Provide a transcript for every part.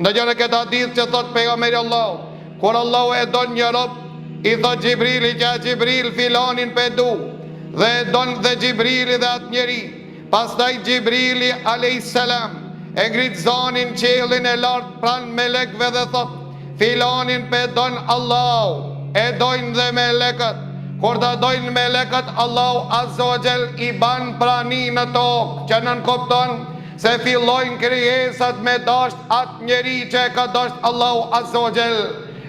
Ndëgjoni këtë hadith që thot pejgamberi Allah, kur Allahu e don një rob, i thot Xhibrili që Xhibril filanin pe du, dhe e don dhe Xhibrili dhe atë njeri. Pastaj Xhibrili alayhis salam e ngrit zanin qiellin e lartë pran melekëve dhe thot, filanin pe don Allahu, e dojnë dhe melekët. Kur ta dojnë melekët, Allahu azza wa jall i ban prani në tokë, që nën kupton se fillojnë krijesat me dasht atë njeri që e ka dasht Allahu azza wa jall.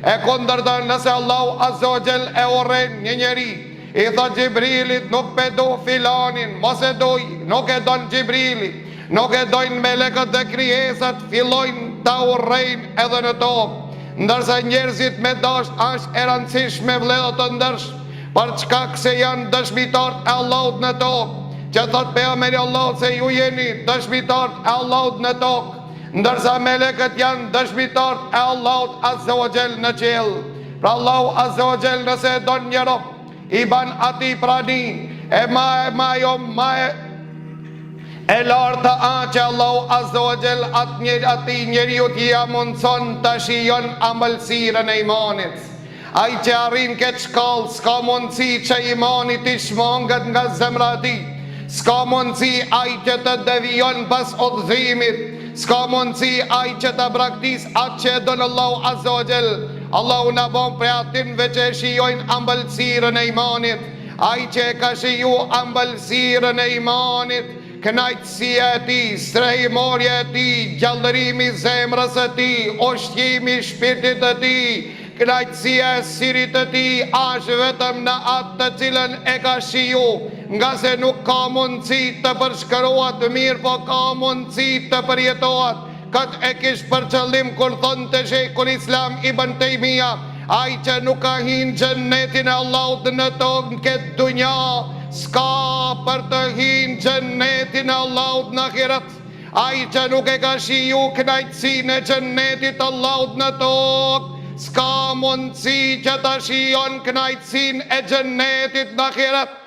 E kundërta, nëse Allahu azza wa jall e urren një njeri, i thot Xhibrilit nuk pe do filanin, mos e doj, nuk e don Xhibrili, nuk e dojnë melekët dhe krijesat, fillojnë ta urrejnë edhe në tokë. Ndërsa njerëzit me dasht është e rëndësishme vëllezër të ndërsh, për çka se janë dëshmitarët e Allahut në tokë, që thot pejgamberi Allahut se ju jeni dëshmitarët e Allahut në tokë, ndërsa melekët janë dëshmitarët e Allahut azza wa jall në qiell. Pra Allahu azza wa jall nëse e don një rob, i ban atij prani, e larta që Allahu azza wa jall atij njeriu t'ia mundson të shijon ambëlsirën e imanit. Ai që arrin këtë shkallë, s'ka mundësi që imani t'i shmanget nga zemra e tij. S'ka mundësi ai që të devijon pas udhëzimit, s'ka mundësi ai që të braktis atë që e don Allahu azza wa jall. Allahu na bën për atinve që e shijojnë ambëlsirën e imanit, ai që e ka shiju ambëlsirën e imanit, kënaqësia e tij, strehimorja e tij, gjallërimi i zemrës së tij, ushqimi i shpirtit të tij, kënaqësia e sirit të tij është vetëm në atë të cilën e ka shiju, nga se nuk ka mundësi të përshkruat mirë, po ka mundësi të përjetohet. Këtë e kish për qëllim kur thonë të Sheikhul Islam Ibn Taymija, ai që nuk ka hinë xhennetin e Allahut në tokë në këtë dunja, s'ka për të hinë xhennetin e Allahut në ahiret. Ai që nuk e ka shiju kënaqësinë e xhennetit Allahut në tokë, s'ka mundësi që ta shijon kënaqësinë e xhennetit në ahiret.